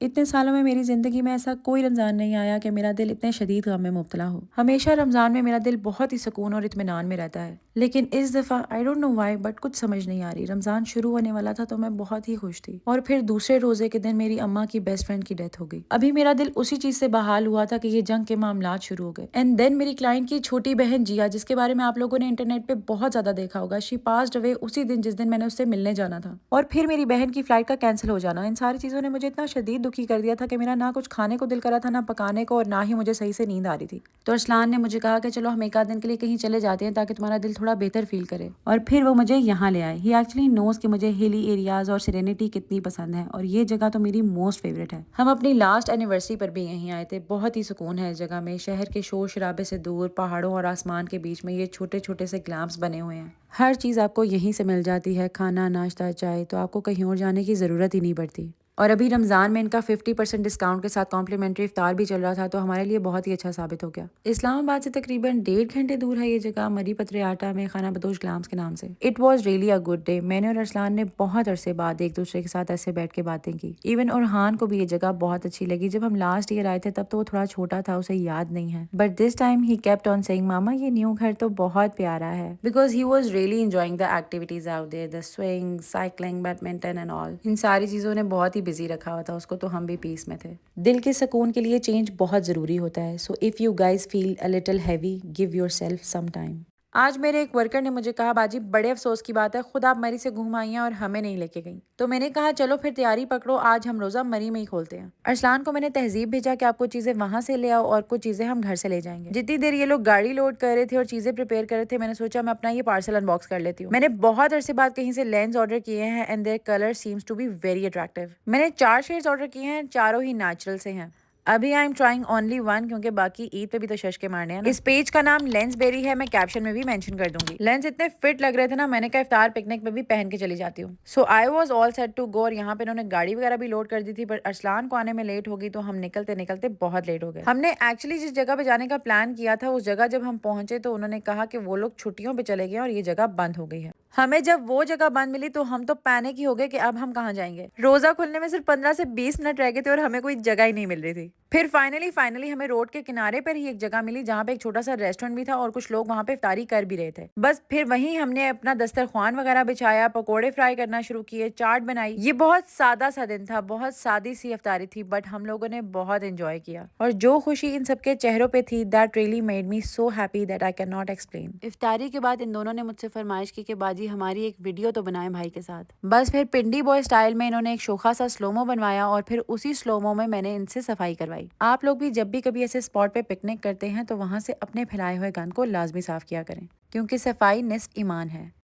इतने सालों में मेरी ज़िंदगी में ऐसा कोई रमज़ान नहीं आया कि मेरा दिल इतने शदीद गम में मुब्तला हो। हमेशा रमज़ान में मेरा दिल बहुत ही सुकून और इत्मीनान में रहता है, लेकिन इस दफ़ा I don't know why but कुछ समझ नहीं आ रही। रमज़ान शुरू होने वाला था तो मैं बहुत ही खुश थी, और फिर दूसरे रोज़े के दिन मेरी अम्मा की बेस्ट फ्रेंड की डेथ हो गई। अभी मेरा दिल उसी चीज़ से बहाल हुआ था कि ये जंग के मामलात शुरू हो गए। एंड देन मेरी क्लाइंट की छोटी बहन जिया, जिसके बारे में आप लोगों ने इंटरनेट पे बहुत ज़्यादा देखा होगा, शी पास्ड अवे उसी दिन जिस दिन मैंने उससे मिलने जाना था। और फिर मेरी बहन की फ्लाइट का कैंसिल हो जाना, इन सारी चीज़ों ने मुझे इतना शदीद दुखी कर दिया था कि मेरा ना कुछ खाने को दिल करा था, ना पकाने को, और ना ही मुझे सही से नींद आ रही थी। तो अरसलान ने मुझे कहा कि चलो हम एक आध दिन के लिए कहीं चले जाते हैं ताकि तुम्हारा दिल थोड़ा बेहतर फील करे, और फिर वो मुझे यहाँ ले आए। ही एक्चुअली नोज कि मुझे हिली एरियाज और सेरेनिटी कितनी पसंद है, और ये जगह तो मेरी मोस्ट फेवरेट है। हम अपनी लास्ट एनिवर्सरी पर भी यहीं आए थे। बहुत ही सुकून है इस जगह में, शहर के शोर शराबे से दूर, पहाड़ों और आसमान के बीच में ये छोटे छोटे से ग्लैम्प्स बने हुए हैं। हर चीज़ आपको यहीं से मिल जाती है, खाना, नाश्ता, चाय, तो आपको कहीं और जाने की ज़रूरत ही नहीं पड़ती। और अभी रमज़ान में इनका 50% डिस्काउंट के साथ कॉम्प्लीमेंट्री इफ्तार भी चल रहा था, तो हमारे लिए बहुत ही अच्छा साबित हो गया। इस्लामाबाद से तकरीबन 1.5 घंटे दूर है ये जगह, मरी पत्रे आटा में खाना बदोश ग्लाम्स के नाम से। It was really a good day. मैंने और अरसलान ने बहुत अरसे बाद एक दूसरे के साथ ऐसे बैठ के बातें की। इवन उरहान को भी ये जगह बहुत अच्छी लगी। जब हम लास्ट ईयर आए थे तब तो वो थोड़ा छोटा था, उसे याद नहीं है, but this time he kept on saying मामा ये न्यू घर तो बहुत प्यारा है, because he was really enjoying the activities out there, the swing, cycling, badminton and all. इन सारी चीजों ने बहुत ही बिजी रखा हुआ था उसको, तो हम भी पीस में थे। दिल के सुकून के लिए चेंज बहुत जरूरी होता है। So if you guys feel a little heavy, give yourself some time. आज मेरे एक वर्कर ने मुझे कहा, बाजी बड़े अफसोस की बात है, खुद आप मरी से घूम आई हैं और हमें नहीं लेके गई। तो मैंने कहा चलो फिर तैयारी पकड़ो, आज हम रोजा मरी में ही खोलते हैं। अरसलान को मैंने तहजीब भेजा कि आपको चीजें वहां से ले आओ और कुछ चीजें हम घर से ले जाएंगे। जितनी देर ये लोग गाड़ी लोड कर रहे थे और चीजें प्रिपेयर कर रहे थे, मैंने सोचा मैं अपना ये पार्सल अनबॉक्स कर लेती हूँ। मैंने बहुत अरसे बाद कहीं से लेंस ऑर्डर किए हैं and their colour seems to be very attractive. मैंने 4 शेड्स ऑर्डर किए हैं, चारों ही नेचुरल से हैं। अभी I am trying only one, क्योंकि बाकी ईद पे भी तो शश के मारने हैं ना। इस पेज का नाम लेंस बेरी है, मैं कैप्शन में भी मेंशन कर दूंगी। लेंस इतने फिट लग रहे थे ना, मैंने कहा इफ्तार पिकनिक पे भी पहन के चली जाती हूँ। So I was all set to go, और यहाँ पे इन्होंने गाड़ी वगैरह भी लोड कर दी थी, पर अरसलान को आने में लेट हो गई, तो हम निकलते निकलते बहुत लेट हो गए। हमने एक्चुअली जिस जगह पे जाने का प्लान किया था, उस जगह जब हम पहुंचे तो उन्होंने कहा कि वो लोग छुट्टियों पे चले गए और ये जगह बंद हो गई है। हमें जब वो जगह बंद मिली तो हम तो पैनिक ही हो गए कि अब हम कहाँ जाएंगे। रोजा खुलने में सिर्फ 15 से 20 मिनट रह गए थे और हमें कोई जगह ही नहीं मिल रही थी। फिर फाइनली हमें रोड के किनारे पर ही एक जगह मिली, जहाँ पे एक छोटा सा रेस्टोरेंट भी था और कुछ लोग वहाँ पे इफ्तारी कर भी रहे थे। बस फिर वहीं हमने अपना दस्तरख्वान वगैरह बिछाया, पकोड़े फ्राई करना शुरू किए, चाट बनाई। ये बहुत सादा सा दिन था, बहुत सादी सी इफ्तारी थी, बट हम लोगों ने बहुत एंजॉय किया, और जो खुशी इन सबके चेहरों पे थी, that really made me so happy that I can not explain. इफ्तारी के बाद इन दोनों ने मुझसे फरमाइश की कि बाजी हमारी एक वीडियो तो बनाए भाई के साथ। बस फिर पिंडी बॉय स्टाइल में इन्होंने एक शोखा सा स्लोमो बनवाया, और फिर उसी स्लोमो में मैंने इनसे सफाई करवाई। आप लोग भी जब भी कभी ऐसे स्पॉट पे पिकनिक करते हैं तो वहां से अपने फैलाए हुए गंद को लाजमी साफ किया करें, क्योंकि सफाई निस्फ ईमान है।